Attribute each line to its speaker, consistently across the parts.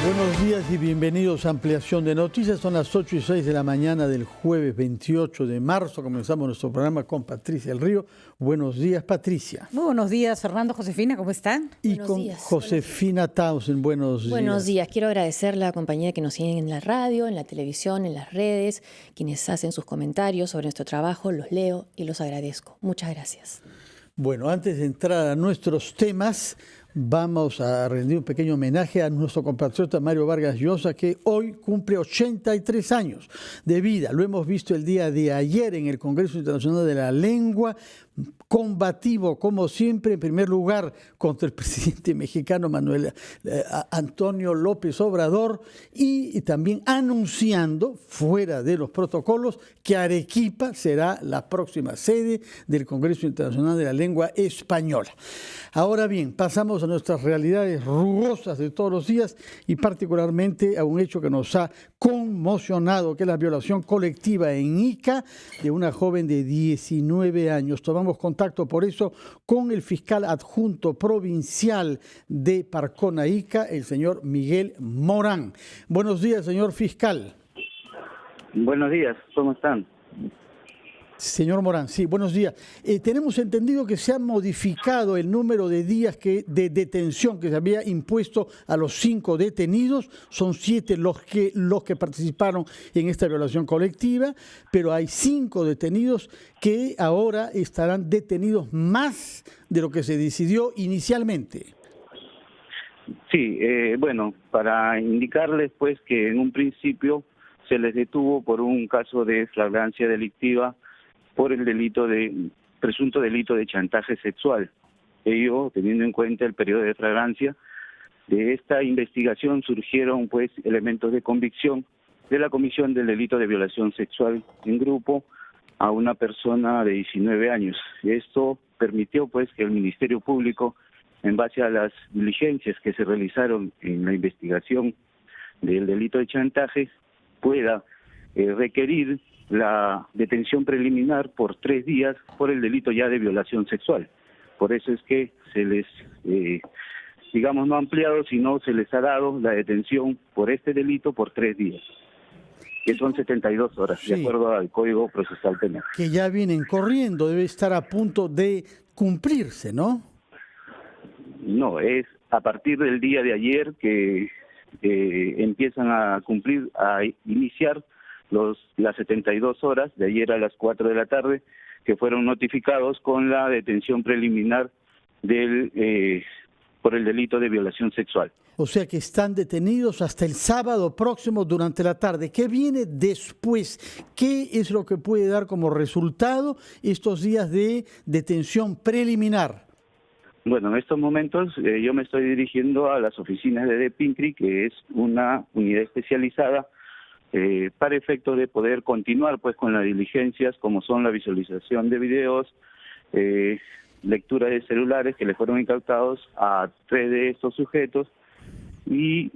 Speaker 1: Buenos días y bienvenidos a Ampliación de Noticias. Son las 8:06 de la mañana del jueves 28 de marzo. Comenzamos nuestro programa con Patricia del Río. Buenos días, Patricia.
Speaker 2: Muy buenos días, Fernando, Josefina, ¿cómo están?
Speaker 1: Y
Speaker 3: buenos
Speaker 1: con
Speaker 3: días.
Speaker 1: Josefina Townsend. Buenos días.
Speaker 3: Buenos días. Quiero agradecer la compañía que nos siguen en la radio, en la televisión, en las redes, quienes hacen sus comentarios sobre nuestro trabajo. Los leo y los agradezco. Muchas gracias.
Speaker 1: Bueno, antes de entrar a nuestros temas, vamos a rendir un pequeño homenaje a nuestro compatriota Mario Vargas Llosa, que hoy cumple 83 años de vida. Lo hemos visto el día de ayer en el Congreso Internacional de la Lengua, combativo, como siempre, en primer lugar contra el presidente mexicano Manuel Antonio López Obrador, y también anunciando, fuera de los protocolos, que Arequipa será la próxima sede del Congreso Internacional de la Lengua Española. Ahora bien, pasamos a nuestras realidades rugosas de todos los días y particularmente a un hecho que nos ha conmocionado, que es la violación colectiva en Ica de una joven de 19 años. Tomamos contacto por eso con el fiscal adjunto provincial de Parcona Ica, el señor Miguel Morán. Buenos días, señor fiscal.
Speaker 4: Buenos días, ¿cómo están?
Speaker 1: Señor Morán, sí, buenos días. Tenemos entendido que se ha modificado el número de días de detención que se había impuesto a los 5 detenidos. Son 7 los que participaron en esta violación colectiva, pero hay 5 detenidos que ahora estarán detenidos más de lo que se decidió inicialmente.
Speaker 4: Sí, bueno, para indicarles pues que en un principio se les detuvo por un caso de flagrancia delictiva por el presunto delito de chantaje sexual. Ello, teniendo en cuenta el periodo de flagrancia, de esta investigación surgieron pues elementos de convicción de la comisión del delito de violación sexual en grupo a una persona de 19 años. Esto permitió pues que el Ministerio Público, en base a las diligencias que se realizaron en la investigación del delito de chantaje, pueda requerir la detención preliminar por 3 días por el delito ya de violación sexual. Por eso es que se les, digamos, no ha ampliado, sino se les ha dado la detención por este delito por 3 días, que son 72 horas, sí, de acuerdo al Código Procesal Penal.
Speaker 1: Que ya vienen corriendo, debe estar a punto de cumplirse, ¿no?
Speaker 4: No, es a partir del día de ayer que empiezan a cumplir, a iniciar las 72 horas, de ayer a las 4 de la tarde, que fueron notificados con la detención preliminar por el delito de violación sexual.
Speaker 1: O sea que están detenidos hasta el sábado próximo durante la tarde. ¿Qué viene después? ¿Qué es lo que puede dar como resultado estos días de detención preliminar?
Speaker 4: Bueno, en estos momentos yo me estoy dirigiendo a las oficinas de DEPINCRI, que es una unidad especializada para efecto de poder continuar pues con las diligencias como son la visualización de videos, lectura de celulares que le fueron incautados a 3 de estos sujetos y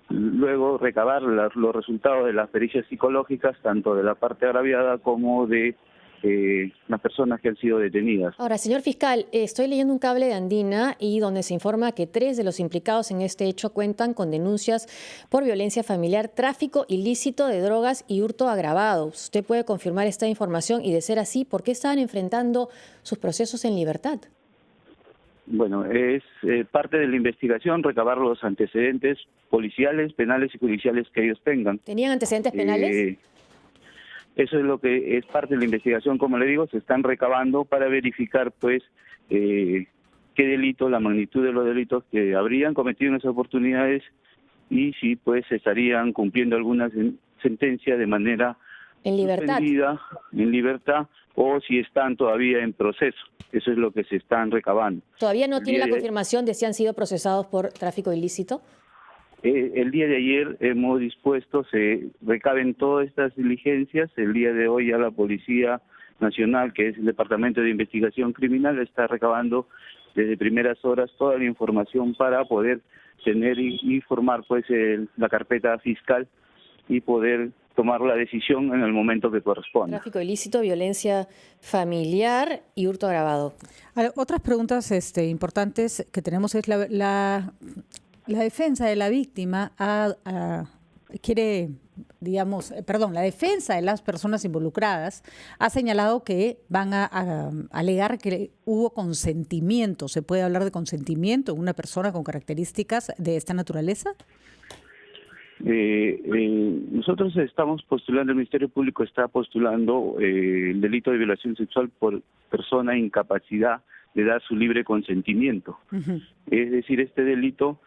Speaker 4: luego recabar los resultados de las pericias psicológicas tanto de la parte agraviada como de las personas que han sido detenidas.
Speaker 3: Ahora, señor fiscal, estoy leyendo un cable de Andina y donde se informa que 3 de los implicados en este hecho cuentan con denuncias por violencia familiar, tráfico ilícito de drogas y hurto agravado. ¿Usted puede confirmar esta información? Y de ser así, ¿por qué estaban enfrentando sus procesos en libertad?
Speaker 4: Bueno, es parte de la investigación recabar los antecedentes policiales, penales y judiciales que ellos tengan.
Speaker 3: ¿Tenían antecedentes penales?
Speaker 4: Eso es lo que es parte de la investigación, como le digo, se están recabando para verificar pues qué delito, la magnitud de los delitos que habrían cometido en esas oportunidades y si pues estarían cumpliendo alguna sentencia de manera
Speaker 3: en libertad,
Speaker 4: en libertad, o si están todavía en proceso. Eso es lo que se están recabando.
Speaker 3: ¿Todavía no tiene la confirmación de si han sido procesados por tráfico ilícito?
Speaker 4: El día de ayer hemos dispuesto, se recaben todas estas diligencias. El día de hoy ya la Policía Nacional, que es el Departamento de Investigación Criminal, está recabando desde primeras horas toda la información para poder tener y formar pues la carpeta fiscal y poder tomar la decisión en el momento que corresponda.
Speaker 3: Tráfico ilícito, violencia familiar y hurto agravado.
Speaker 2: Otras preguntas importantes que tenemos es La defensa de la víctima quiere, digamos, la defensa de las personas involucradas ha señalado que van a alegar que hubo consentimiento. ¿Se puede hablar de consentimiento en una persona con características de esta naturaleza?
Speaker 4: Nosotros estamos postulando, el Ministerio Público está postulando el delito de violación sexual por persona en incapacidad de dar su libre consentimiento.
Speaker 2: Uh-huh.
Speaker 4: Es decir, este delito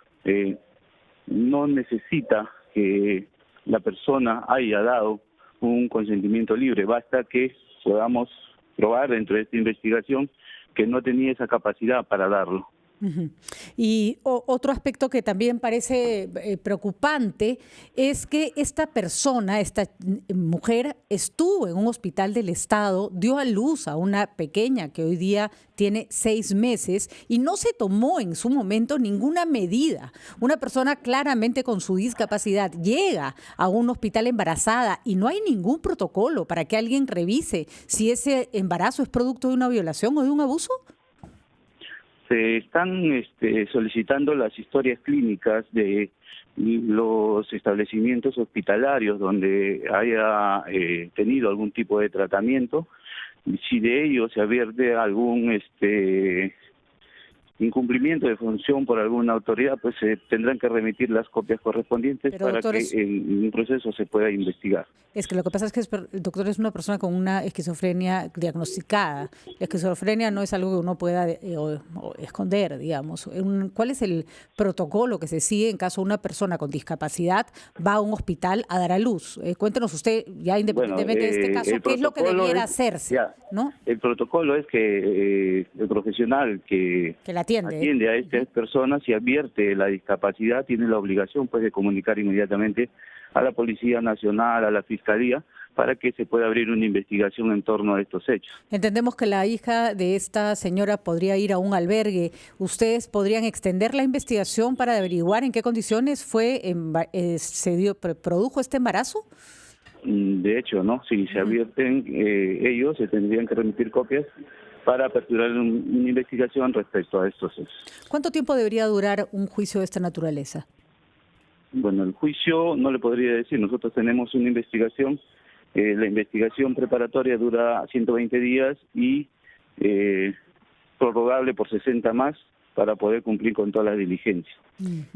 Speaker 4: no necesita que la persona haya dado un consentimiento libre, basta que podamos probar dentro de esta investigación que no tenía esa capacidad para darlo.
Speaker 2: Uh-huh. Y otro aspecto que también parece preocupante es que esta persona, esta mujer, estuvo en un hospital del Estado, dio a luz a una pequeña que hoy día tiene 6 meses y no se tomó en su momento ninguna medida. Una persona claramente con su discapacidad llega a un hospital embarazada y no hay ningún protocolo para que alguien revise si ese embarazo es producto de una violación o de un abuso.
Speaker 4: Se están solicitando las historias clínicas de los establecimientos hospitalarios donde haya tenido algún tipo de tratamiento. Si de ello se advierte algún incumplimiento de función por alguna autoridad, pues se tendrán que remitir las copias correspondientes. Pero, para doctor, que en un proceso se pueda investigar.
Speaker 2: Es que lo que pasa es que el doctor es una persona con una esquizofrenia diagnosticada. La esquizofrenia no es algo que uno pueda esconder, digamos. ¿Cuál es el protocolo que se sigue en caso una persona con discapacidad va a un hospital a dar a luz? Cuéntenos usted, ya independientemente de este caso, ¿qué es lo que debiera hacerse? ¿No?
Speaker 4: El protocolo es que el profesional que
Speaker 2: la atiende
Speaker 4: a estas personas, si advierte la discapacidad, tiene la obligación pues de comunicar inmediatamente a la Policía Nacional, a la Fiscalía, para que se pueda abrir una investigación en torno a estos hechos.
Speaker 2: Entendemos que la hija de esta señora podría ir a un albergue. ¿Ustedes podrían extender la investigación para averiguar en qué condiciones produjo este embarazo?
Speaker 4: De hecho, ¿no? Si se advierten ellos, se tendrían que remitir copias para aperturar una investigación respecto a estos hechos.
Speaker 2: ¿Cuánto tiempo debería durar un juicio de esta naturaleza?
Speaker 4: Bueno, el juicio no le podría decir. Nosotros tenemos una investigación. La investigación preparatoria dura 120 días y prorrogable por 60 más para poder cumplir con todas las diligencias.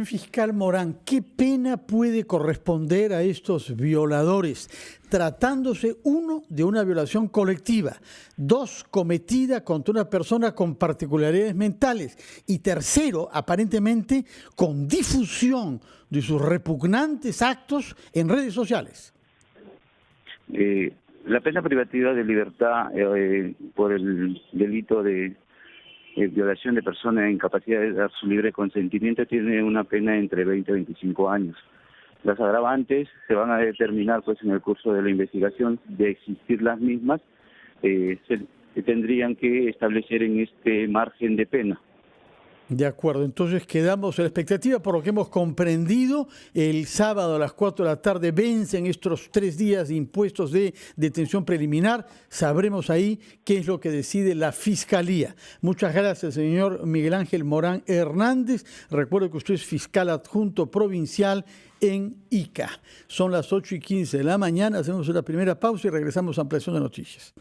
Speaker 1: Fiscal Morán, ¿qué pena puede corresponder a estos violadores? Tratándose, uno, de una violación colectiva, dos, cometida contra una persona con particularidades mentales y tercero, aparentemente, con difusión de sus repugnantes actos en redes sociales.
Speaker 4: La pena privativa de libertad por el delito de violación de persona en incapacidad de dar su libre consentimiento tiene una pena entre 20 y 25 años. Las agravantes se van a determinar pues en el curso de la investigación. De existir las mismas, se tendrían que establecer en este margen de pena.
Speaker 1: De acuerdo, entonces quedamos en la expectativa. Por lo que hemos comprendido, el sábado a las 4 de la tarde vencen estos 3 días de impuestos de detención preliminar. Sabremos ahí qué es lo que decide la Fiscalía. Muchas gracias, señor Miguel Ángel Morán Hernández. Recuerdo que usted es fiscal adjunto provincial en Ica. Son las 8:15 de la mañana, hacemos una primera pausa y regresamos a Ampliación de Noticias.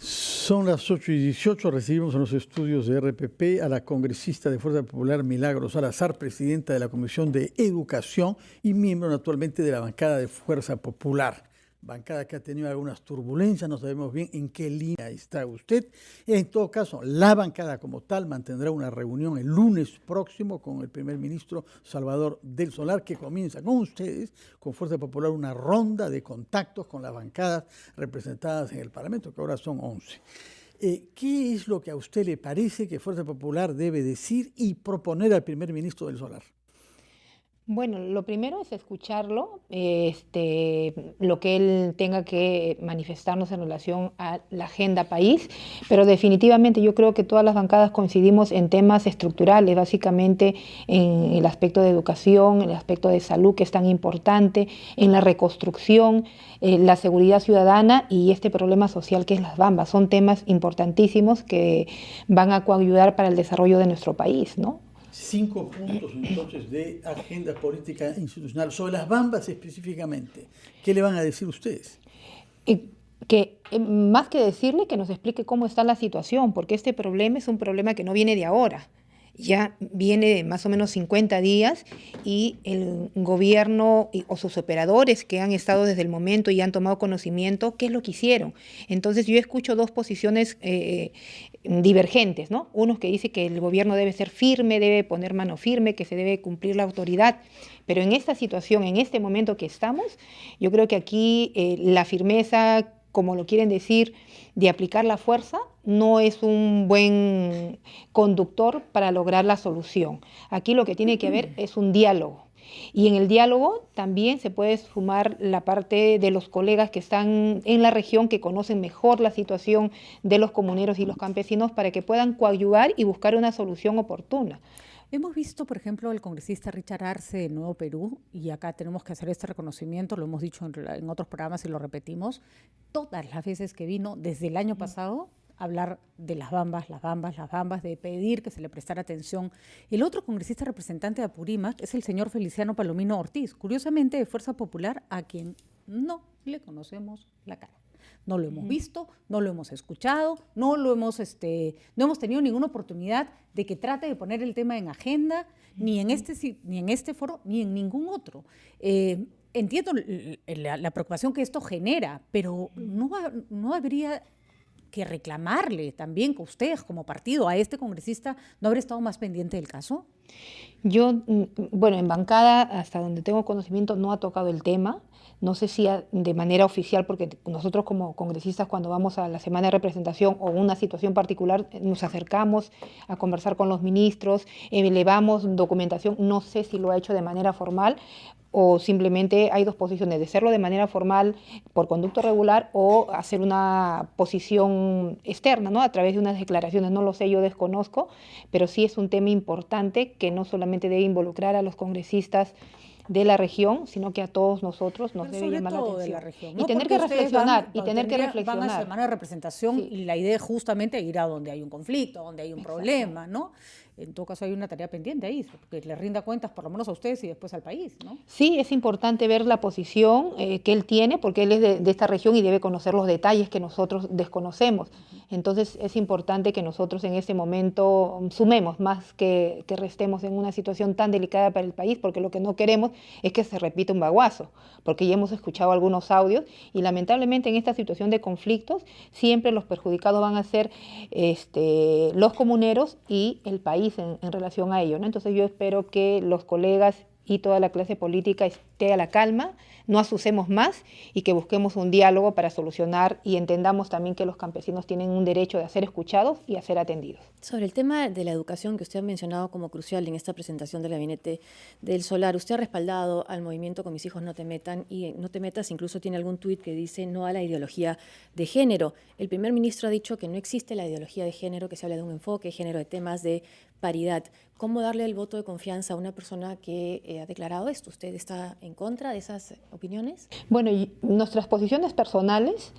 Speaker 1: Son las 8:18, recibimos en los estudios de RPP a la congresista de Fuerza Popular Milagros Salazar, presidenta de la Comisión de Educación y miembro naturalmente de la bancada de Fuerza Popular. Bancada que ha tenido algunas turbulencias, no sabemos bien en qué línea está usted. En todo caso, la bancada como tal mantendrá una reunión el lunes próximo con el primer ministro Salvador del Solar, que comienza con ustedes, con Fuerza Popular, una ronda de contactos con las bancadas representadas en el Parlamento, que ahora son 11. ¿Qué es lo que a usted le parece que Fuerza Popular debe decir y proponer al primer ministro del Solar?
Speaker 5: Bueno, lo primero es escucharlo, lo que él tenga que manifestarnos en relación a la agenda país, pero definitivamente yo creo que todas las bancadas coincidimos en temas estructurales, básicamente en el aspecto de educación, en el aspecto de salud, que es tan importante, en la reconstrucción, la seguridad ciudadana y este problema social que es las Bambas. Son temas importantísimos que van a coayudar para el desarrollo de nuestro país, ¿no?
Speaker 1: 5 puntos entonces de agenda política institucional sobre las Bambas específicamente. ¿Qué le van a decir ustedes?
Speaker 5: Más que decirle, que nos explique cómo está la situación, porque este problema es un problema que no viene de ahora. Ya viene de más o menos 50 días y el gobierno o sus operadores que han estado desde el momento y han tomado conocimiento, ¿qué es lo que hicieron? Entonces yo escucho dos posiciones divergentes, ¿no? Unos que dicen que el gobierno debe ser firme, debe poner mano firme, que se debe cumplir la autoridad. Pero en esta situación, en este momento que estamos, yo creo que aquí la firmeza, como lo quieren decir, de aplicar la fuerza, no es un buen conductor para lograr la solución. Aquí lo que tiene que haber es un diálogo. Y en el diálogo también se puede sumar la parte de los colegas que están en la región, que conocen mejor la situación de los comuneros y los campesinos, para que puedan coadyuvar y buscar una solución oportuna.
Speaker 2: Hemos visto, por ejemplo, el congresista Richard Arce de Nuevo Perú, y acá tenemos que hacer este reconocimiento, lo hemos dicho en otros programas y lo repetimos, todas las veces que vino desde el año pasado a hablar de las Bambas, de pedir que se le prestara atención. El otro congresista representante de Apurímac es el señor Feliciano Palomino Ortiz, curiosamente de Fuerza Popular, a quien no le conocemos la cara. No lo hemos visto, no lo hemos escuchado, no hemos tenido ninguna oportunidad de que trate de poner el tema en agenda, ni en este foro, ni en ningún otro. Entiendo la preocupación que esto genera, pero no habría que reclamarle también que ustedes como partido a este congresista no haber estado más pendiente del caso.
Speaker 5: Yo, bueno, en bancada, hasta donde tengo conocimiento, no ha tocado el tema. No sé si de manera oficial, porque nosotros como congresistas, cuando vamos a la semana de representación o una situación particular, nos acercamos a conversar con los ministros, elevamos documentación. No sé si lo ha hecho de manera formal o simplemente hay dos posiciones: de hacerlo de manera formal por conducto regular o hacer una posición externa, ¿no? A través de unas declaraciones. No lo sé, yo desconozco, pero sí es un tema importante que no solamente debe involucrar a los congresistas de la región, sino que a todos nosotros nos debe llamar la atención.
Speaker 2: De la región,
Speaker 5: ¿no? Y tener que reflexionar.
Speaker 2: Van a semana de representación, sí. Y la idea es justamente ir a donde hay un conflicto, donde hay un problema, ¿no? En todo caso hay una tarea pendiente ahí, que le rinda cuentas por lo menos a ustedes y después al país, ¿no?
Speaker 5: Sí, es importante ver la posición que él tiene, porque él es de esta región y debe conocer los detalles que nosotros desconocemos. Entonces es importante que nosotros en este momento sumemos más que restemos en una situación tan delicada para el país, porque lo que no queremos es que se repita un baguazo, porque ya hemos escuchado algunos audios y lamentablemente en esta situación de conflictos siempre los perjudicados van a ser los comuneros y el país en relación a ello, ¿no? Entonces yo espero que los colegas y toda la clase política esté a la calma, no asusemos más y que busquemos un diálogo para solucionar y entendamos también que los campesinos tienen un derecho de ser escuchados y a ser atendidos.
Speaker 3: Sobre el tema de la educación que usted ha mencionado como crucial en esta presentación del Gabinete del Solar, usted ha respaldado al movimiento Con Mis Hijos No Te Metan, y No Te Metas incluso tiene algún tuit que dice no a la ideología de género. El primer ministro ha dicho que no existe la ideología de género, que se habla de un enfoque de género, de temas de paridad. ¿Cómo darle el voto de confianza a una persona que ha declarado esto? ¿Usted está en contra de esas opiniones?
Speaker 5: Bueno, nuestras posiciones personales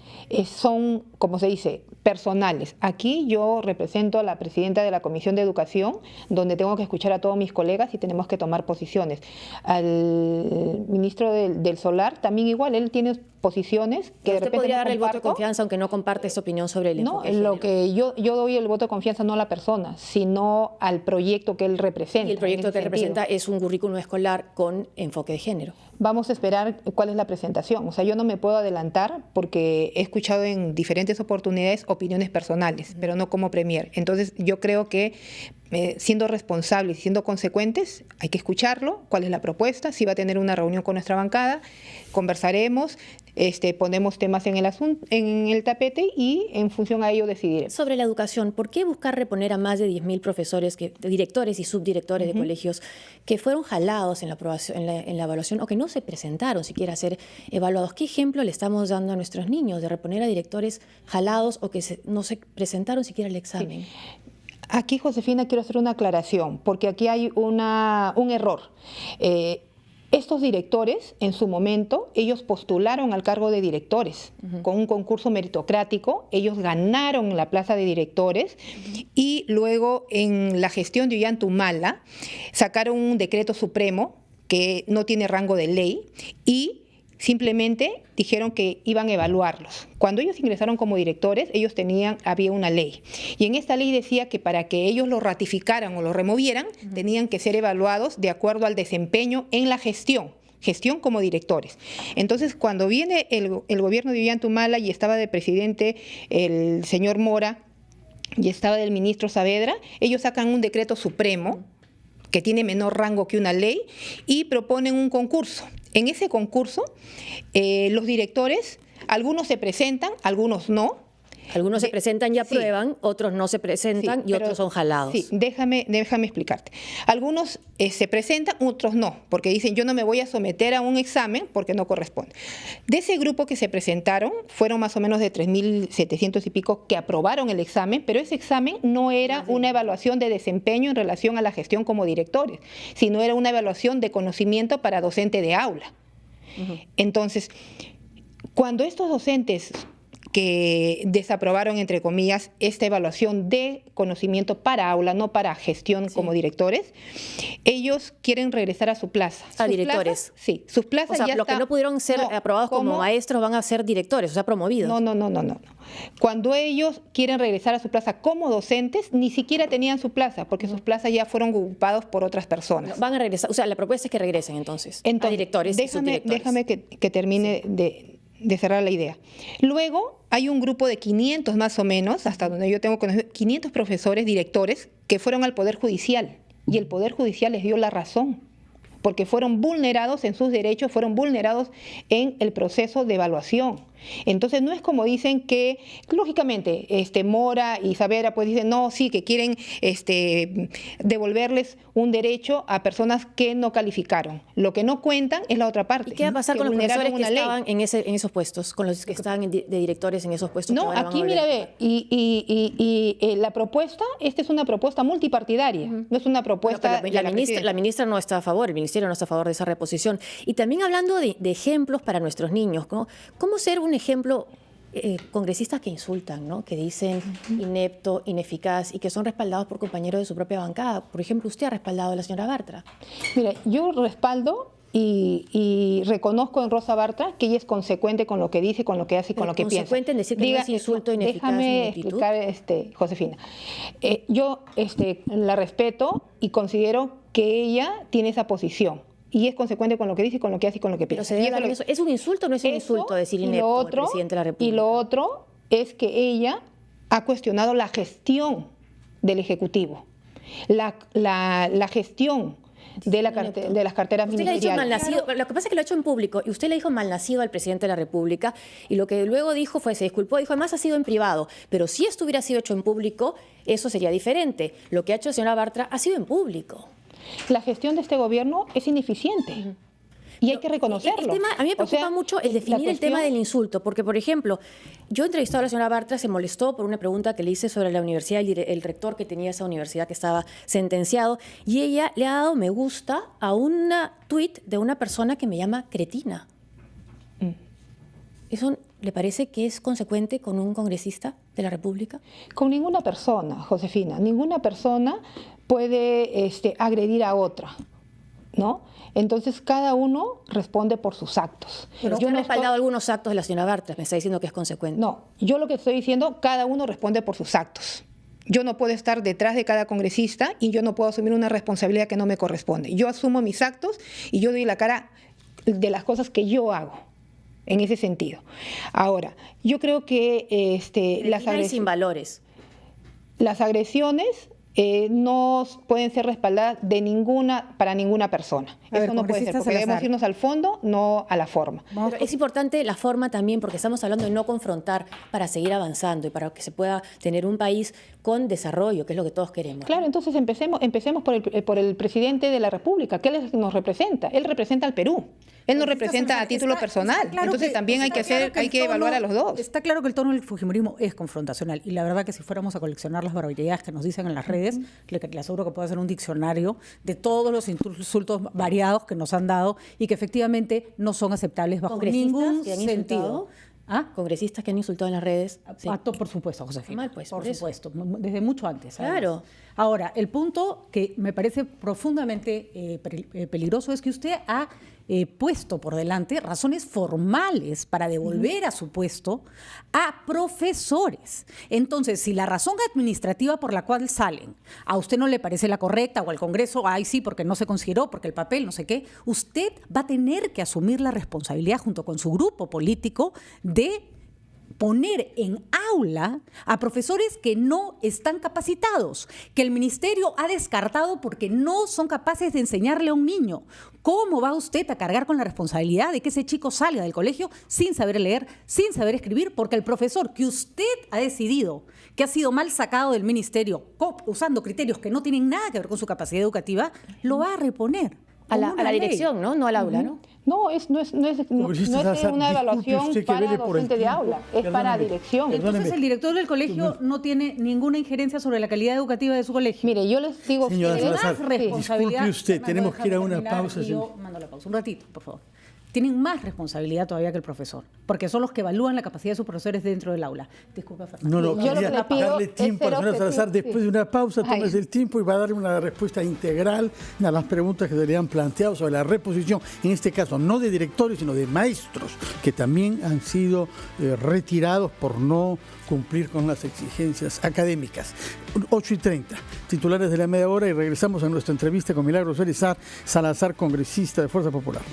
Speaker 5: son, como se dice, personales. Aquí yo represento a la presidenta de la Comisión de Educación, donde tengo que escuchar a todos mis colegas y tenemos que tomar posiciones. Al ministro del Solar también igual, él tiene posiciones que de repente
Speaker 3: podría
Speaker 5: no
Speaker 3: darle el voto de
Speaker 5: comparto.
Speaker 3: confianza aunque no comparte esa opinión sobre el enfoque de género.
Speaker 5: Lo que yo doy el voto de confianza no a la persona, sino al proyecto que él representa.
Speaker 3: Y el proyecto que representa es un currículum escolar con enfoque de género.
Speaker 5: Vamos a esperar cuál es la presentación. O sea, yo no me puedo adelantar porque he escuchado en diferentes oportunidades opiniones personales, pero no como premier. Entonces, yo creo que siendo responsables y siendo consecuentes, hay que escucharlo, cuál es la propuesta, si va a tener una reunión con nuestra bancada, conversaremos, ponemos temas en el tapete y en función a ello decidiremos.
Speaker 3: Sobre la educación, ¿por qué buscar reponer a más de 10.000 profesores, directores y subdirectores de colegios que fueron jalados en la evaluación o que no se presentaron siquiera a ser evaluados? ¿Qué ejemplo le estamos dando a nuestros niños de reponer a directores jalados o que no se presentaron siquiera al examen?
Speaker 5: Sí. Aquí, Josefina, quiero hacer una aclaración, porque aquí hay un error. Estos directores, en su momento, ellos postularon al cargo de directores con un concurso meritocrático, ellos ganaron la plaza de directores y luego en la gestión de Ollanta-Humala sacaron un decreto supremo que no tiene rango de ley y simplemente dijeron que iban a evaluarlos. Cuando ellos ingresaron como directores, había una ley. Y en esta ley decía que para que ellos lo ratificaran o lo removieran, tenían que ser evaluados de acuerdo al desempeño en la gestión como directores. Entonces, cuando viene el gobierno de Ollanta-Humala y estaba de presidente el señor Mora y estaba del ministro Saavedra, ellos sacan un decreto supremo que tiene menor rango que una ley y proponen un concurso. En ese concurso, los directores, algunos se presentan, algunos no.
Speaker 3: Algunos se presentan y aprueban, otros no se presentan y otros son jalados.
Speaker 5: Sí, déjame explicarte. Algunos se presentan, otros no, porque dicen yo no me voy a someter a un examen porque no corresponde. De ese grupo que se presentaron, fueron más o menos de 3.700 y pico que aprobaron el examen, pero ese examen no era una evaluación de desempeño en relación a la gestión como directores, sino era una evaluación de conocimiento para docente de aula. Entonces, cuando estos docentes que desaprobaron, entre comillas, esta evaluación de conocimiento para aula, no para gestión como directores, ellos quieren regresar a su plaza.
Speaker 3: A directores.
Speaker 5: Sí, sus plazas
Speaker 3: ya están. Los que no pudieron ser aprobados como maestros van a ser directores, o sea, promovidos.
Speaker 5: No. Cuando ellos quieren regresar a su plaza como docentes, ni siquiera tenían su plaza, porque sus plazas ya fueron ocupadas por otras personas.
Speaker 3: Van a regresar, o sea, la propuesta es que regresen entonces a directores y subdirectores.
Speaker 5: Déjame que termine de cerrar la idea. Luego hay un grupo de 500 más o menos, hasta donde yo tengo conocido, 500 profesores, directores, que fueron al Poder Judicial y el Poder Judicial les dio la razón, porque fueron vulnerados en sus derechos, fueron vulnerados en el proceso de evaluación. Entonces no es como dicen que, lógicamente, Mora y Saavedra pues dicen, no, sí, que quieren devolverles un derecho a personas que no calificaron. Lo que no cuentan es la otra parte.
Speaker 3: ¿Y qué va a pasar con los profesores que estaban en esos puestos, con los que estaban de directores en esos puestos?
Speaker 5: No, aquí mira, ve, y la propuesta, esta es una propuesta multipartidaria, no es una propuesta...
Speaker 3: La ministra no está a favor, el ministerio no está a favor de esa reposición. Y también hablando de ejemplos para nuestros niños, ¿no? ¿Cómo ser un ejemplo, congresistas que insultan, ¿no? Que dicen inepto, ineficaz y que son respaldados por compañeros de su propia bancada? Por ejemplo, usted ha respaldado a la señora Bartra.
Speaker 5: Mira, yo respaldo y reconozco en Rosa Bartra que ella es consecuente con lo que dice, con lo que hace y con lo que piensa.
Speaker 3: ¿Consecuente en decir que no es insulto, ineficaz,
Speaker 5: déjame
Speaker 3: ineptitud?
Speaker 5: explicar, Josefina. Yo la respeto y considero que ella tiene esa posición. Y es consecuente con lo que dice, y con lo que hace y con lo que piensa.
Speaker 3: Pero ¿es un insulto o no es un insulto decir inepto al presidente de la República?
Speaker 5: Y lo otro es que ella ha cuestionado la gestión del Ejecutivo, la gestión de las carteras
Speaker 3: usted le ha dicho
Speaker 5: ministeriales.
Speaker 3: malnacido, lo que pasa es que lo ha hecho en público y usted le dijo malnacido al presidente de la República y lo que luego dijo se disculpó, dijo además ha sido en privado, pero si esto hubiera sido hecho en público, eso sería diferente. Lo que ha hecho la señora Bartra ha sido en público.
Speaker 5: La gestión de este gobierno es ineficiente. Y hay que reconocerlo.
Speaker 3: El tema, a mí me preocupa mucho el definir el tema del insulto, porque, por ejemplo, yo he entrevistado a la señora Bartra, se molestó por una pregunta que le hice sobre la universidad, el rector que tenía esa universidad que estaba sentenciado, y ella le ha dado me gusta a un tuit de una persona que me llama cretina. ¿Eso le parece que es consecuente con un congresista de la República?
Speaker 5: Con ninguna persona, Josefina, ninguna persona puede agredir a otra, ¿no? Entonces cada uno responde por sus actos.
Speaker 3: Pero yo no he respaldado algunos actos de la señora Bartra, me está diciendo que es consecuente.
Speaker 5: No, yo lo que estoy diciendo, cada uno responde por sus actos. Yo no puedo estar detrás de cada congresista y yo no puedo asumir una responsabilidad que no me corresponde. Yo asumo mis actos y yo doy la cara de las cosas que yo hago. En ese sentido. Ahora, yo creo que
Speaker 3: las agresiones sin valores.
Speaker 5: Las agresiones no pueden ser respaldadas para ninguna persona. Eso no puede ser, porque debemos irnos al fondo, no a la forma.
Speaker 3: Pero es importante la forma también, porque estamos hablando de no confrontar para seguir avanzando y para que se pueda tener un país con desarrollo, que es lo que todos queremos.
Speaker 5: Claro, entonces empecemos por el presidente de la República, que él nos representa. Él representa al Perú. Él no representa a título personal.
Speaker 2: Claro,
Speaker 5: entonces también hay que evaluar a los dos.
Speaker 2: Está claro que el tono del fujimorismo es confrontacional. Y la verdad que si fuéramos a coleccionar las barbaridades que nos dicen en las redes, le aseguro que puede hacer un diccionario de todos los insultos variados que nos han dado y que efectivamente no son aceptables bajo ningún sentido.
Speaker 3: ¿Ah? Congresistas que han insultado en las redes.
Speaker 2: Sí. Por supuesto, Josefina.
Speaker 3: Mal, pues,
Speaker 2: por
Speaker 3: por
Speaker 2: supuesto, desde mucho antes.
Speaker 3: Claro.
Speaker 2: Ahora, el punto que me parece profundamente peligroso es que usted ha puesto por delante razones formales para devolver a su puesto a profesores. Entonces, si la razón administrativa por la cual salen a usted no le parece la correcta o al Congreso, ay sí, porque no se consideró, porque el papel, no sé qué, usted va a tener que asumir la responsabilidad junto con su grupo político de poner en aula a profesores que no están capacitados, que el ministerio ha descartado porque no son capaces de enseñarle a un niño. ¿Cómo va usted a cargar con la responsabilidad de que ese chico salga del colegio sin saber leer, sin saber escribir? Porque el profesor que usted ha decidido que ha sido mal sacado del ministerio, usando criterios que no tienen nada que ver con su capacidad educativa, lo va a reponer.
Speaker 3: A la dirección, ¿no? No al aula, ¿no?
Speaker 5: No es una evaluación para docente de aula, es para dirección.
Speaker 2: Entonces el director del colegio no tiene ninguna injerencia sobre la calidad educativa de su colegio.
Speaker 5: Mire, yo les digo...
Speaker 1: Señora Salazar,
Speaker 2: más responsabilidad.
Speaker 1: disculpe usted, tenemos que ir a una pausa.
Speaker 2: Yo mando la pausa. Un ratito, por favor. Tienen más responsabilidad todavía que el profesor, porque son los que evalúan la capacidad de sus profesores dentro del aula. Disculpa, Fernando.
Speaker 1: No, quería darle tiempo a la señora Salazar. Después de una pausa, tómese el tiempo y va a dar una respuesta integral a las preguntas que se le han planteado sobre la reposición, en este caso no de directores, sino de maestros, que también han sido retirados por no cumplir con las exigencias académicas. 8:30, titulares de la media hora, y regresamos a nuestra entrevista con Milagros Salazar, congresista de Fuerza Popular.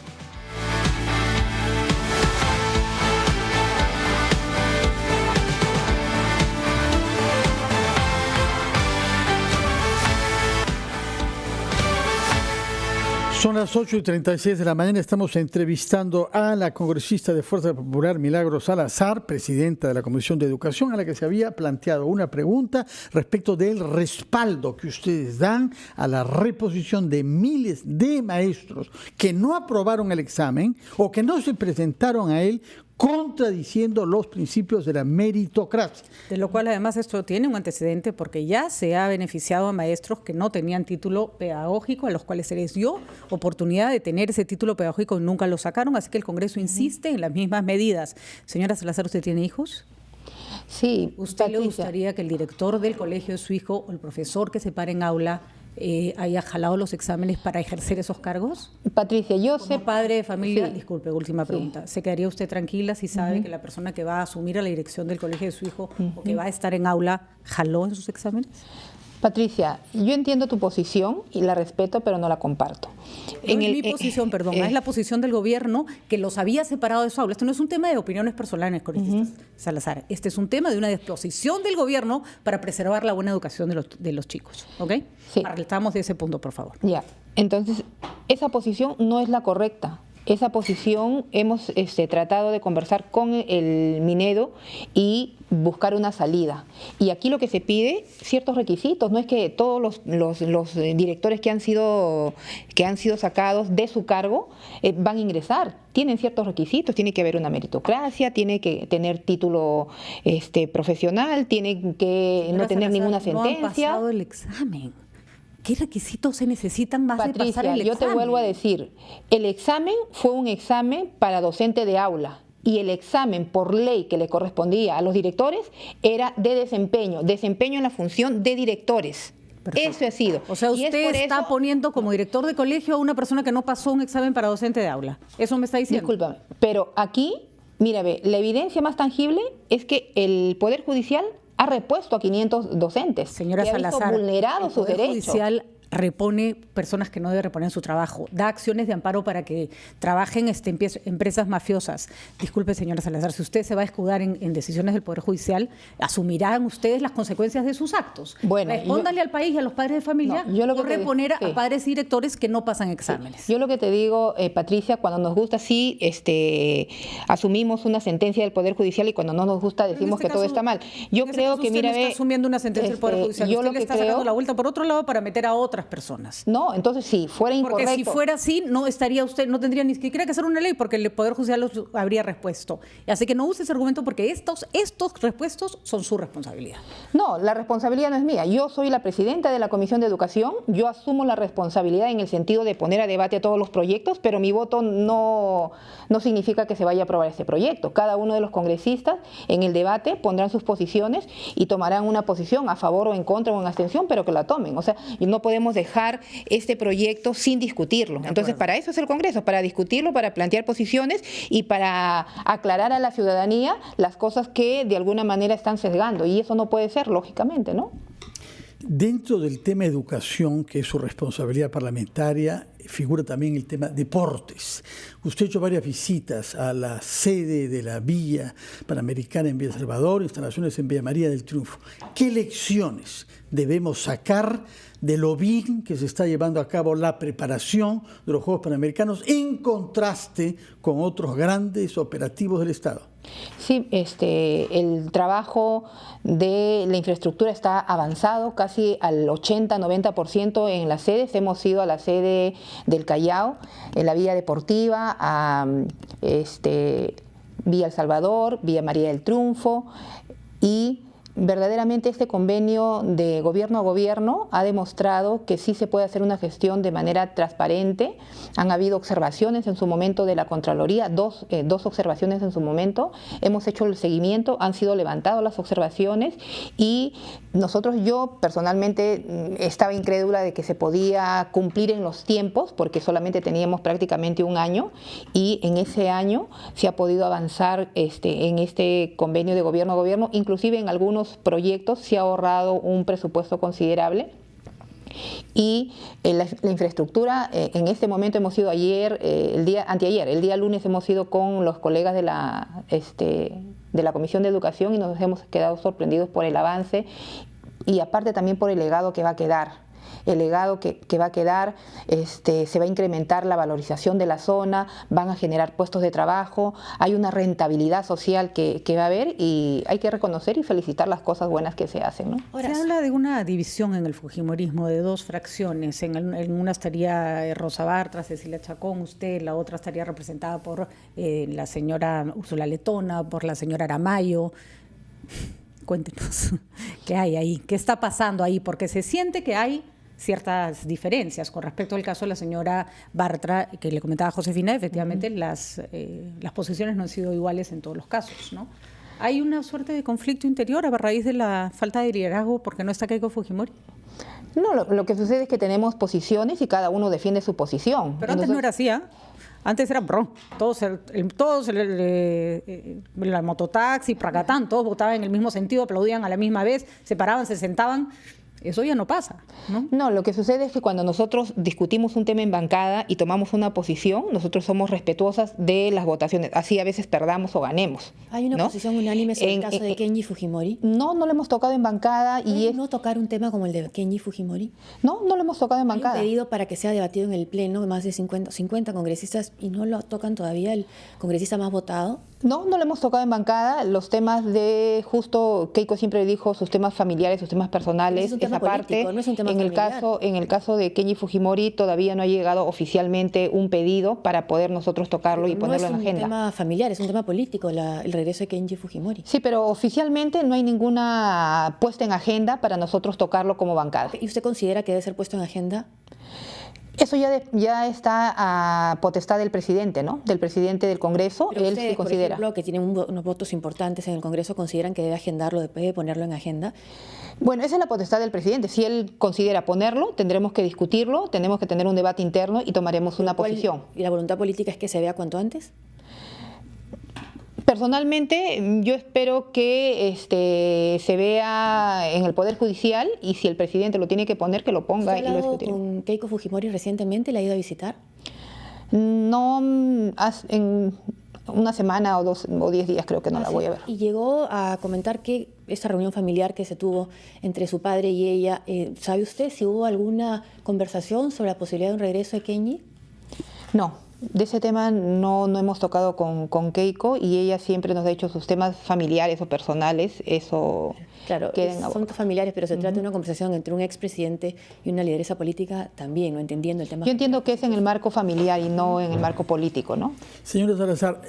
Speaker 1: Son las 8:36 de la mañana, estamos entrevistando a la congresista de Fuerza Popular, Milagros Salazar, presidenta de la Comisión de Educación, a la que se había planteado una pregunta respecto del respaldo que ustedes dan a la reposición de miles de maestros que no aprobaron el examen o que no se presentaron a él, contradiciendo los principios de la meritocracia.
Speaker 2: De lo cual además esto tiene un antecedente porque ya se ha beneficiado a maestros que no tenían título pedagógico, a los cuales se les dio oportunidad de tener ese título pedagógico y nunca lo sacaron, así que el Congreso insiste en las mismas medidas. Señora Salazar, ¿usted tiene hijos?
Speaker 5: Sí.
Speaker 2: ¿Usted le gustaría que el director del colegio de su hijo o el profesor que se pare en aula haya jalado los exámenes para ejercer esos cargos?
Speaker 5: Patricia, yo sé...
Speaker 2: Como padre de familia,
Speaker 5: sí.
Speaker 2: Disculpe, última pregunta. Sí. ¿Se quedaría usted tranquila si sabe que la persona que va a asumir a la dirección del colegio de su hijo o que va a estar en aula jaló en sus exámenes?
Speaker 5: Patricia, yo entiendo tu posición y la respeto, pero no la comparto.
Speaker 2: Mi posición, perdón, es la posición del gobierno que los había separado de su aula. Esto no es un tema de opiniones personales, congresistas Salazar. Este es un tema de una disposición del gobierno para preservar la buena educación de los chicos. ¿Ok?
Speaker 5: Sí.
Speaker 2: Partamos de ese punto, por favor.
Speaker 5: Ya, entonces, esa posición no es la correcta. Esa posición hemos tratado de conversar con el Minedo y buscar una salida. Y aquí lo que se pide, ciertos requisitos, no es que todos los directores que han sido sacados de su cargo van a ingresar. Tienen ciertos requisitos, tiene que haber una meritocracia, tiene que tener título profesional, tiene que no tener ninguna sentencia.
Speaker 2: No han pasado el examen. ¿Qué requisitos se necesitan más
Speaker 5: Patricia,
Speaker 2: de pasar el examen?
Speaker 5: yo te vuelvo a decir, el examen fue un examen para docente de aula y el examen por ley que le correspondía a los directores era de desempeño en la función de directores. Perfecto. Eso ha sido.
Speaker 2: O sea, usted está poniendo como director de colegio a una persona que no pasó un examen para docente de aula. ¿Eso me está diciendo?
Speaker 5: Discúlpame, pero aquí, mira, la evidencia más tangible es que el Poder Judicial ha repuesto a 500 docentes.
Speaker 2: Señora
Speaker 5: que
Speaker 2: Salazar,
Speaker 5: ha visto vulnerados sus derechos.
Speaker 2: El Poder Judicial repone personas que no deben reponer su trabajo, da acciones de amparo para que trabajen empresas mafiosas. Disculpe, señora Salazar, si usted se va a escudar en decisiones del Poder Judicial, ¿asumirán ustedes las consecuencias de sus actos?
Speaker 5: Bueno,
Speaker 2: respóndale al país y a los padres de familia por reponer a padres y directores que no pasan exámenes.
Speaker 5: Sí. Yo lo que te digo, Patricia, cuando nos gusta sí asumimos una sentencia del Poder Judicial y cuando no nos gusta decimos que todo está mal. Yo creo que, mira,
Speaker 2: no está asumiendo una sentencia del Poder Judicial, usted le está sacando la vuelta por otro lado para meter a otras personas.
Speaker 5: No, entonces si fuera incorrecto.
Speaker 2: Porque si fuera así, no estaría usted, no tendría ni siquiera que hacer una ley porque el Poder Judicial los habría repuesto. Así que no use ese argumento porque estos repuestos son su responsabilidad.
Speaker 5: No, la responsabilidad no es mía. Yo soy la presidenta de la Comisión de Educación, yo asumo la responsabilidad en el sentido de poner a debate a todos los proyectos, pero mi voto no significa que se vaya a aprobar este proyecto. Cada uno de los congresistas en el debate pondrán sus posiciones y tomarán una posición a favor o en contra o en abstención, pero que la tomen. O sea, no podemos dejar este proyecto sin discutirlo. Entonces, para eso es el Congreso, para discutirlo, para plantear posiciones y para aclarar a la ciudadanía las cosas que de alguna manera están sesgando. Y eso no puede ser, lógicamente, ¿no?
Speaker 1: Dentro del tema educación, que es su responsabilidad parlamentaria, figura también el tema deportes. Usted ha hecho varias visitas a la sede de la Villa Panamericana en Villa Salvador, instalaciones en Villa María del Triunfo. ¿Qué lecciones debemos sacar de lo bien que se está llevando a cabo la preparación de los Juegos Panamericanos en contraste con otros grandes operativos del Estado?
Speaker 5: Sí, el trabajo de la infraestructura está avanzado casi al 80-90% en las sedes. Hemos ido a la sede del Callao, en la Villa Deportiva, a Villa El Salvador, Villa María del Triunfo, y verdaderamente este convenio de gobierno a gobierno ha demostrado que sí se puede hacer una gestión de manera transparente. Han habido observaciones en su momento de la Contraloría, dos observaciones en su momento. Hemos hecho el seguimiento, han sido levantadas las observaciones y yo personalmente estaba incrédula de que se podía cumplir en los tiempos porque solamente teníamos prácticamente un año y en ese año se ha podido avanzar en este convenio de gobierno a gobierno, inclusive en algunos proyectos se ha ahorrado un presupuesto considerable. Y la infraestructura, en este momento hemos ido el día lunes hemos ido con los colegas de la Comisión de Educación y nos hemos quedado sorprendidos por el avance y aparte también por el legado que va a quedar. El legado que va a quedar, se va a incrementar la valorización de la zona, van a generar puestos de trabajo, hay una rentabilidad social que va a haber y hay que reconocer y felicitar las cosas buenas que se hacen, ¿no?
Speaker 2: Se habla de una división en el fujimorismo, de dos fracciones. En una estaría Rosa Bartra, Cecilia Chacón, usted, la otra estaría representada por la señora Úrsula Letona, por la señora Aramayo. Cuéntenos, ¿qué hay ahí? ¿Qué está pasando ahí? Porque se siente que hay ciertas diferencias con respecto al caso de la señora Bartra, que le comentaba a Josefina, efectivamente las posiciones no han sido iguales en todos los casos, ¿no? ¿Hay una suerte de conflicto interior a raíz de la falta de liderazgo porque no está Keiko Fujimori?
Speaker 5: No, lo que sucede es que tenemos posiciones y cada uno defiende su posición.
Speaker 2: Pero antes no era así, ¿eh? Antes era todos la mototaxi, Pracatán, todos votaban en el mismo sentido, aplaudían a la misma vez, se paraban, se sentaban. Eso ya no pasa, ¿no? No,
Speaker 5: lo que sucede es que cuando nosotros discutimos un tema en bancada y tomamos una posición, nosotros somos respetuosas de las votaciones. Así a veces perdamos o ganemos.
Speaker 3: ¿Hay una posición unánime sobre el caso de Kenji Fujimori?
Speaker 5: No lo hemos tocado en bancada.
Speaker 3: ¿No tocar un tema como el de Kenji Fujimori?
Speaker 5: No lo hemos tocado en bancada.
Speaker 3: Hay un pedido para que sea debatido en el Pleno, más de 50 congresistas, y no lo tocan todavía el congresista más votado.
Speaker 5: No lo hemos tocado en bancada. Los temas de, justo Keiko siempre dijo, sus temas familiares, sus temas personales, esa parte.
Speaker 3: No es un tema
Speaker 5: en el caso de Kenji Fujimori todavía no ha llegado oficialmente un pedido para poder nosotros tocarlo y ponerlo en la agenda.
Speaker 3: No es un tema familiar, es un tema político, el regreso de Kenji Fujimori.
Speaker 5: Sí, pero oficialmente no hay ninguna puesta en agenda para nosotros tocarlo como bancada.
Speaker 3: ¿Y usted considera que debe ser puesto en agenda?
Speaker 5: Eso ya está a potestad del presidente, ¿no? Del presidente del Congreso.
Speaker 3: Pero
Speaker 5: él
Speaker 3: ustedes,
Speaker 5: sí considera.
Speaker 3: Por ejemplo, que tienen unos votos importantes en el Congreso, ¿consideran que debe agendarlo, debe ponerlo en agenda?
Speaker 5: Bueno, esa es la potestad del presidente. Si él considera ponerlo, tendremos que discutirlo, tenemos que tener un debate interno y tomaremos una posición.
Speaker 3: ¿Y la voluntad política es que se vea cuanto antes?
Speaker 5: Personalmente, yo espero que se vea en el Poder Judicial, y si el presidente lo tiene que poner, que lo ponga.
Speaker 3: ¿Usted ha hablado con Keiko Fujimori recientemente? ¿La ha ido a visitar?
Speaker 5: No, en una semana o 10 días creo que no la voy a ver.
Speaker 3: Y llegó a comentar que esta reunión familiar que se tuvo entre su padre y ella, ¿sabe usted si hubo alguna conversación sobre la posibilidad de un regreso de Kenyi?
Speaker 5: No. De ese tema no hemos tocado con Keiko, y ella siempre nos ha dicho sus temas familiares o personales, eso...
Speaker 3: Claro, son familiares, pero se trata de una conversación entre un expresidente y una lideresa política también, ¿no? Entendiendo el tema.
Speaker 5: Yo entiendo que es en el marco familiar y no en el marco político, ¿no?
Speaker 1: Señora Salazar,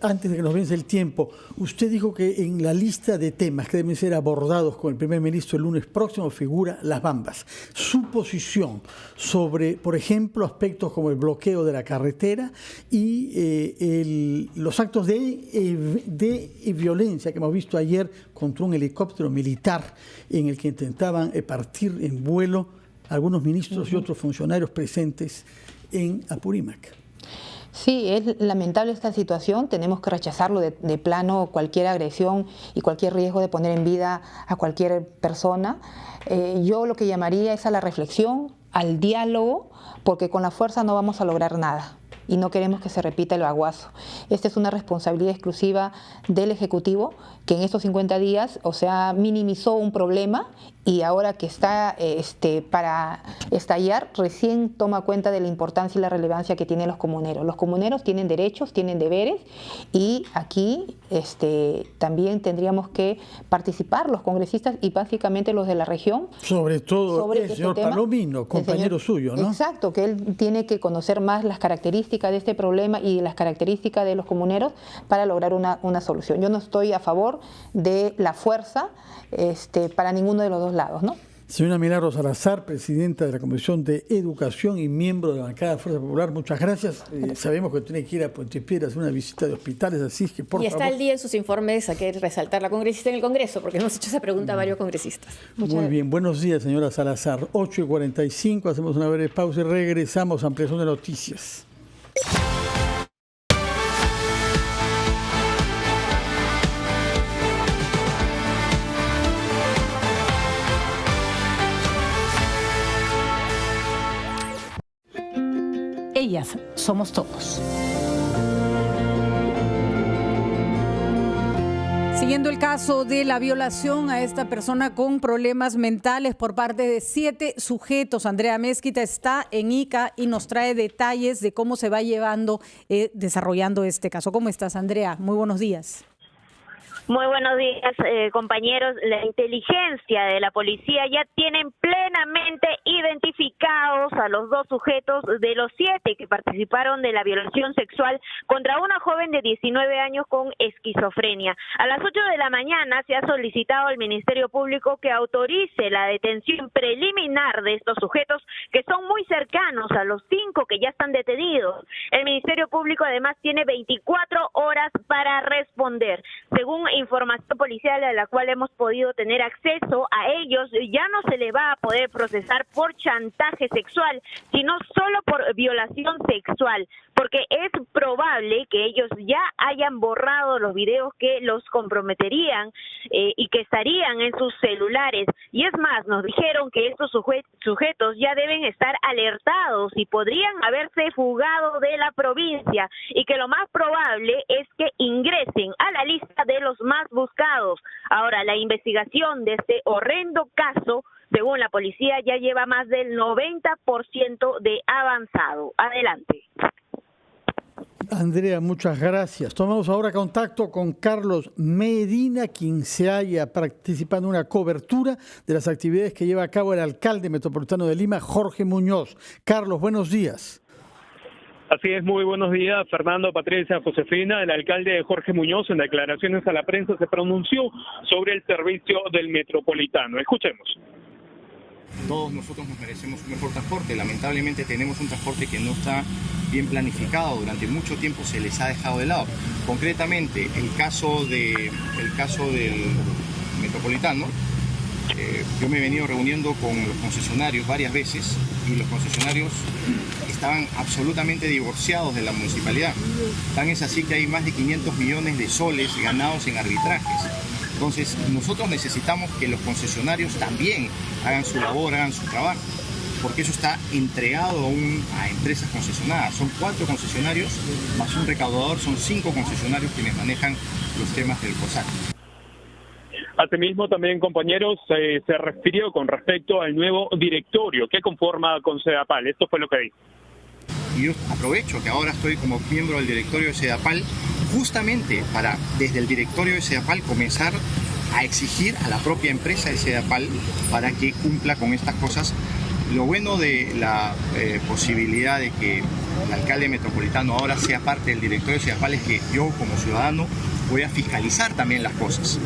Speaker 1: antes de que nos vence el tiempo, usted dijo que en la lista de temas que deben ser abordados con el primer ministro el lunes próximo figura las Bambas. Su posición sobre, por ejemplo, aspectos como el bloqueo de la carretera y los actos de violencia que hemos visto ayer contra un helicóptero militar en el que intentaban partir en vuelo algunos ministros y otros funcionarios presentes en Apurímac.
Speaker 5: Sí, es lamentable esta situación, tenemos que rechazarlo de plano, cualquier agresión y cualquier riesgo de poner en vida a cualquier persona. Yo lo que llamaría es a la reflexión, al diálogo, porque con la fuerza no vamos a lograr nada. Y no queremos que se repita el baguazo. Esta es una responsabilidad exclusiva del Ejecutivo, que en estos 50 días, minimizó un problema, y ahora que está para estallar, recién toma cuenta de la importancia y la relevancia que tienen los comuneros. Los comuneros tienen derechos, tienen deberes, y aquí también tendríamos que participar los congresistas y básicamente los de la región.
Speaker 1: Sobre todo el señor Palomino, compañero suyo, ¿no?
Speaker 5: Exacto, que él tiene que conocer más las características de este problema y las características de los comuneros para lograr una solución. Yo no estoy a favor de la fuerza para ninguno de los dos lados, ¿no?
Speaker 1: Señora Milagros Salazar, presidenta de la Comisión de Educación y miembro de la bancada de Fuerza Popular, muchas gracias. Sabemos que tiene que ir a Puente Piedra a hacer una visita de hospitales, así es que por favor...
Speaker 3: Y está al día en sus informes, hay que resaltar la congresista en el Congreso, porque hemos hecho esa pregunta a varios congresistas.
Speaker 1: Muy bien, buenos días, señora Salazar. 8:45, hacemos una breve pausa y regresamos a ampliación de noticias.
Speaker 2: Ellas somos todos. Siguiendo el caso de la violación a esta persona con problemas mentales por parte de 7 sujetos, Andrea Mezquita está en Ica y nos trae detalles de cómo se va desarrollando este caso. ¿Cómo estás, Andrea? Muy buenos días.
Speaker 6: Muy buenos días, compañeros. La inteligencia de la policía ya tienen plenamente identificados a los 2 sujetos de los 7 que participaron de la violación sexual contra una joven de 19 años con esquizofrenia. A las 8 de la mañana se ha solicitado al Ministerio Público que autorice la detención preliminar de estos sujetos, que son muy cercanos a los 5 que ya están detenidos. El Ministerio Público además tiene 24 horas para responder. Según información policial a la cual hemos podido tener acceso, a ellos ya no se le va a poder procesar por chantaje sexual, sino solo por violación sexual, porque es probable que ellos ya hayan borrado los videos que los comprometerían y que estarían en sus celulares. Y es más, nos dijeron que estos sujetos ya deben estar alertados y podrían haberse fugado de la provincia, y que lo más probable es que ingresen a la lista de los más buscados. Ahora, la investigación de este horrendo caso, según la policía, ya lleva más del 90% de avanzado. Adelante.
Speaker 1: Andrea, muchas gracias. Tomamos ahora contacto con Carlos Medina, quien se halla participando en una cobertura de las actividades que lleva a cabo el alcalde metropolitano de Lima, Jorge Muñoz. Carlos, buenos días.
Speaker 7: Así es, muy buenos días, Fernando, Patricia, Josefina. El alcalde Jorge Muñoz, en declaraciones a la prensa, se pronunció sobre el servicio del metropolitano. Escuchemos.
Speaker 8: Todos nosotros nos merecemos un mejor transporte. Lamentablemente tenemos un transporte que no está bien planificado. Durante mucho tiempo se les ha dejado de lado. Concretamente, el caso del metropolitano, Yo me he venido reuniendo con los concesionarios varias veces y los concesionarios estaban absolutamente divorciados de la municipalidad. Tan es así que hay más de 500 millones de soles ganados en arbitrajes. Entonces, nosotros necesitamos que los concesionarios también hagan su labor, hagan su trabajo, porque eso está entregado a empresas concesionadas. Son 4 concesionarios, más un recaudador, son 5 concesionarios quienes manejan los temas del COSAC.
Speaker 7: Asimismo, también, compañeros, se refirió con respecto al nuevo directorio que conforma con SEDAPAL. Esto fue lo que dijo.
Speaker 8: Y yo aprovecho que ahora estoy como miembro del directorio de SEDAPAL, justamente para, desde el directorio de SEDAPAL, comenzar a exigir a la propia empresa de SEDAPAL para que cumpla con estas cosas. Lo bueno de la posibilidad de que el alcalde metropolitano ahora sea parte del directorio de SEDAPAL es que yo, como ciudadano, voy a fiscalizar también las cosas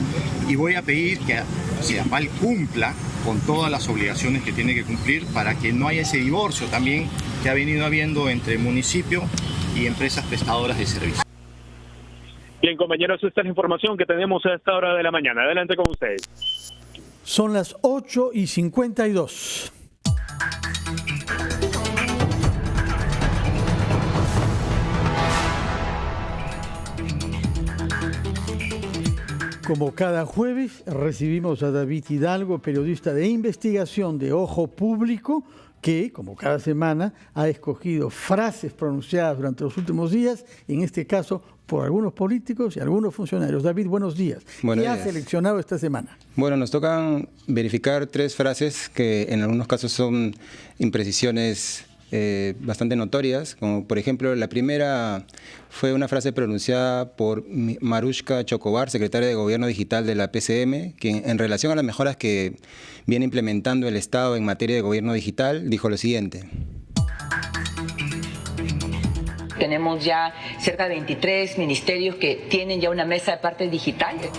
Speaker 8: y voy a pedir que SEDAPAL cumpla con todas las obligaciones que tiene que cumplir para que no haya ese divorcio también que ha venido habiendo entre municipio y empresas prestadoras de servicios.
Speaker 7: Bien, compañeros, esta es la información que tenemos a esta hora de la mañana. Adelante con ustedes.
Speaker 1: Son las 8:52. Como cada jueves, recibimos a David Hidalgo, periodista de investigación de Ojo Público, que, como cada semana, ha escogido frases pronunciadas durante los últimos días, en este caso por algunos políticos y algunos funcionarios. David, buenos días. ¿Qué has seleccionado esta semana?
Speaker 9: Bueno, nos tocan verificar 3 frases que en algunos casos son imprecisiones bastante notorias, como por ejemplo la primera fue una frase pronunciada por Marushka Chocobar, secretaria de Gobierno Digital de la PCM, quien en relación a las mejoras que viene implementando el Estado en materia de gobierno digital, dijo lo siguiente.
Speaker 10: Tenemos ya cerca de 23 ministerios que tienen ya una mesa de partes digitales.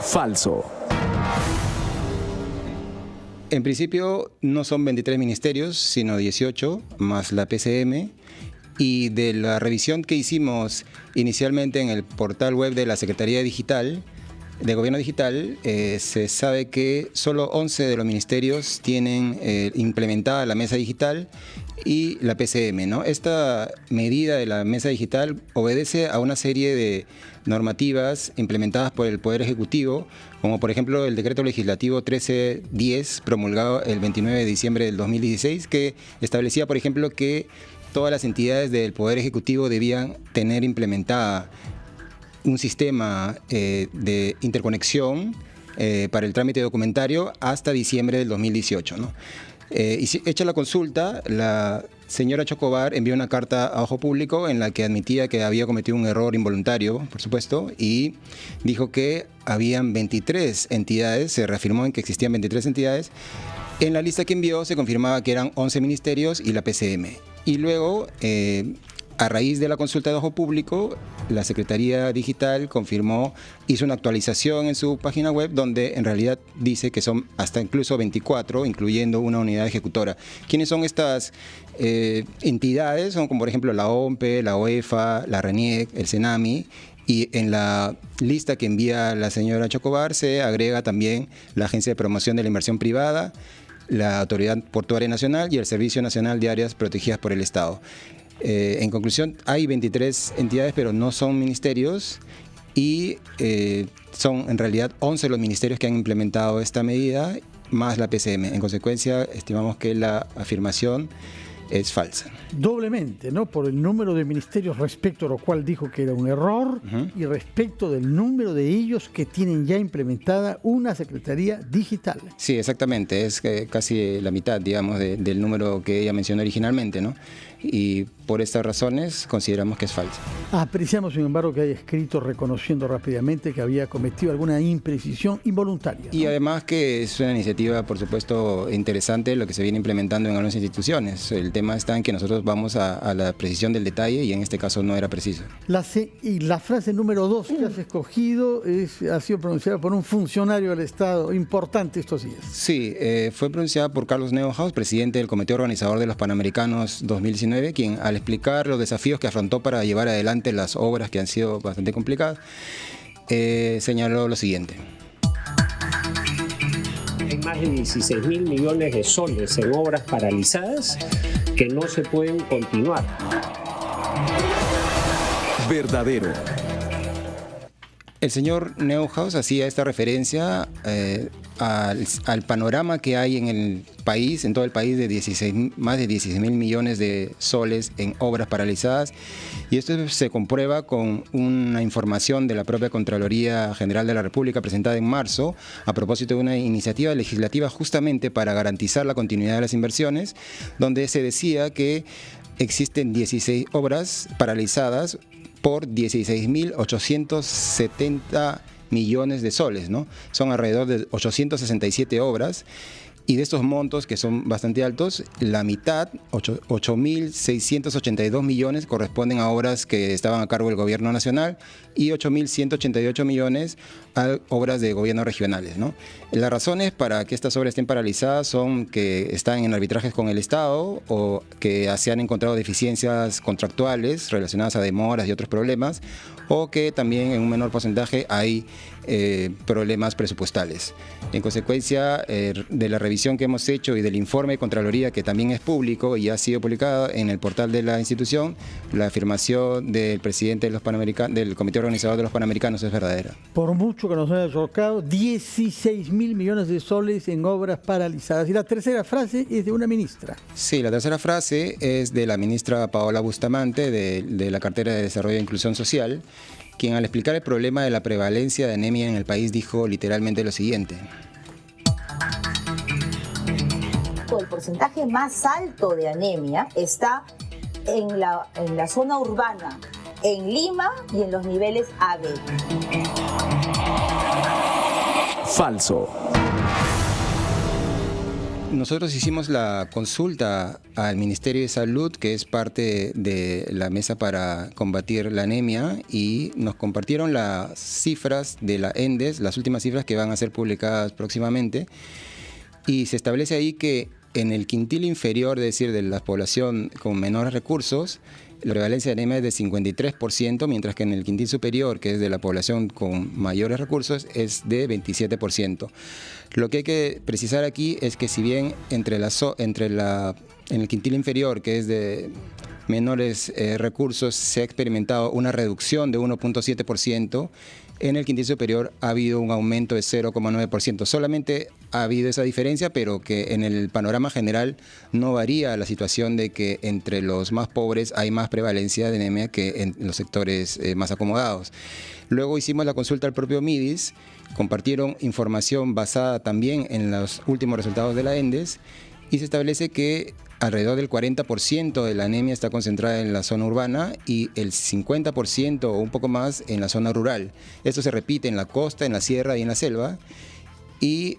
Speaker 11: Falso.
Speaker 9: En principio no son 23 ministerios, sino 18, más la PCM. Y de la revisión que hicimos inicialmente en el portal web de la Secretaría Digital, de Gobierno Digital, se sabe que solo 11 de los ministerios tienen implementada la mesa digital y la PCM, ¿no? Esta medida de la mesa digital obedece a una serie de normativas implementadas por el Poder Ejecutivo, como por ejemplo el Decreto Legislativo 1310, promulgado el 29 de diciembre del 2016, que establecía, por ejemplo, que todas las entidades del Poder Ejecutivo debían tener implementada un sistema de interconexión para el trámite documentario hasta diciembre del 2018, ¿no? Y hecha la consulta, la señora Chocobar envió una carta a Ojo Público en la que admitía que había cometido un error involuntario, por supuesto, y dijo que habían 23 entidades, se reafirmó en que existían 23 entidades. En la lista que envió se confirmaba que eran 11 ministerios y la PCM. Y luego, a raíz de la consulta de Ojo Público, la Secretaría Digital hizo una actualización en su página web donde en realidad dice que son hasta incluso 24, incluyendo una unidad ejecutora. ¿Quiénes son estas entidades? Son como por ejemplo la OMPE, la OEFA, la RENIEC, el CENAMI. Y en la lista que envía la señora Chocobar se agrega también la Agencia de Promoción de la Inversión Privada, la Autoridad Portuaria Nacional y el Servicio Nacional de Áreas Protegidas por el Estado. En conclusión, hay 23 entidades, pero no son ministerios y son en realidad 11 los ministerios que han implementado esta medida, más la PCM. En consecuencia, estimamos que la afirmación es falsa.
Speaker 1: Doblemente, ¿no? Por el número de ministerios respecto a lo cual dijo que era un error y respecto del número de ellos que tienen ya implementada una Secretaría Digital.
Speaker 9: Sí, exactamente. Es casi la mitad, digamos, del número que ella mencionó originalmente, ¿no? Y por estas razones consideramos que es falsa.
Speaker 1: Apreciamos, sin embargo, que haya escrito reconociendo rápidamente que había cometido alguna imprecisión involuntaria, ¿no?
Speaker 9: Y además que es una iniciativa, por supuesto, interesante lo que se viene implementando en algunas instituciones. El tema está en que nosotros vamos a la precisión del detalle y en este caso no era preciso.
Speaker 1: Y la frase número 2 que has escogido ha sido pronunciada por un funcionario del Estado importante estos días.
Speaker 9: Sí, fue pronunciada por Carlos Neuhaus, presidente del Comité Organizador de los Panamericanos 2019, quien al explicar los desafíos que afrontó para llevar adelante las obras que han sido bastante complicadas, señaló lo siguiente.
Speaker 11: más de 16.000 millones de soles en obras paralizadas que no se pueden continuar.
Speaker 12: Verdadero.
Speaker 9: El señor Neuhaus hacía esta referencia al panorama que hay en el país, en todo el país, de más de 16.000 millones de soles en obras paralizadas, y esto se comprueba con una información de la propia Contraloría General de la República presentada en marzo a propósito de una iniciativa legislativa justamente para garantizar la continuidad de las inversiones, donde se decía que existen 16 obras paralizadas por 16.870 millones de soles, ¿no? Son alrededor de 867 obras, y de estos montos, que son bastante altos, la mitad, 8.682 millones, corresponden a obras que estaban a cargo del gobierno nacional, y 8.188 millones a obras de gobiernos regionales, ¿no? Las razones para que estas obras estén paralizadas son que están en arbitrajes con el Estado, o que se han encontrado deficiencias contractuales relacionadas a demoras y otros problemas, o que también en un menor porcentaje hay problemas presupuestales. En consecuencia de la revisión que hemos hecho y del informe de Contraloría, que también es público y ha sido publicado en el portal de la institución, la afirmación del presidente de los Panamericanos, del Comité Organizador de los Panamericanos, es verdadera.
Speaker 1: Por mucho que nos haya chocado, 16.000 millones de soles en obras paralizadas. Y la tercera frase es de una ministra.
Speaker 9: Sí, la tercera frase es de la ministra Paola Bustamante, de la cartera de Desarrollo e Inclusión Social, quien al explicar el problema de la prevalencia de anemia en el país dijo literalmente lo siguiente.
Speaker 13: El porcentaje más alto de anemia está en la zona urbana, en Lima y en los niveles AB.
Speaker 12: Falso.
Speaker 9: Nosotros hicimos la consulta al Ministerio de Salud, que es parte de la mesa para combatir la anemia, y nos compartieron las cifras de la ENDES, las últimas cifras que van a ser publicadas próximamente, y se establece ahí que en el quintil inferior, es decir, de la población con menores recursos, la prevalencia de anemia es de 53%, mientras que en el quintil superior, que es de la población con mayores recursos, es de 27%. Lo que hay que precisar aquí es que si bien en el quintil inferior, que es de menores recursos, se ha experimentado una reducción de 1.7%, en el quintil superior ha habido un aumento de 0.9%. Solamente ha habido esa diferencia, pero que en el panorama general no varía la situación de que entre los más pobres hay más prevalencia de anemia que en los sectores más acomodados. Luego hicimos la consulta al propio MIDIS, compartieron información basada también en los últimos resultados de la ENDES, y se establece que alrededor del 40% de la anemia está concentrada en la zona urbana y el 50% o un poco más en la zona rural. Esto se repite en la costa, en la sierra y en la selva, y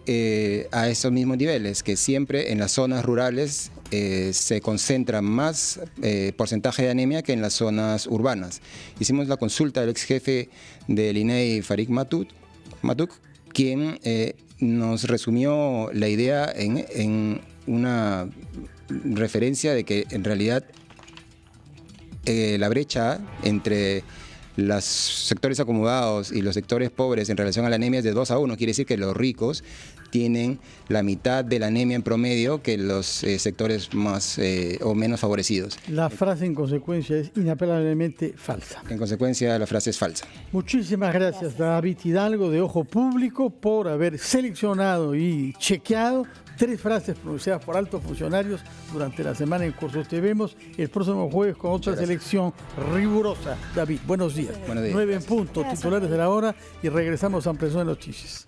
Speaker 9: a esos mismos niveles, que siempre en las zonas rurales se concentra más porcentaje de anemia que en las zonas urbanas. Hicimos la consulta del ex jefe del INEI, Farid Matuk, quien nos resumió la idea en una referencia de que en realidad la brecha entre los sectores acomodados y los sectores pobres en relación a la anemia es de 2-1, quiere decir que los ricos tienen la mitad de la anemia en promedio que los sectores más o menos favorecidos.
Speaker 1: La frase en consecuencia es inapelablemente falsa.
Speaker 9: En consecuencia la frase es falsa.
Speaker 1: Muchísimas gracias, David Hidalgo de Ojo Público, por haber seleccionado y chequeado 3 frases pronunciadas por altos funcionarios durante la semana en curso. Te vemos el próximo jueves con otra selección rigurosa. David, buenos días.
Speaker 9: Buenos días.
Speaker 1: 9 en punto, titulares de la hora, y regresamos a Ampliación de Noticias.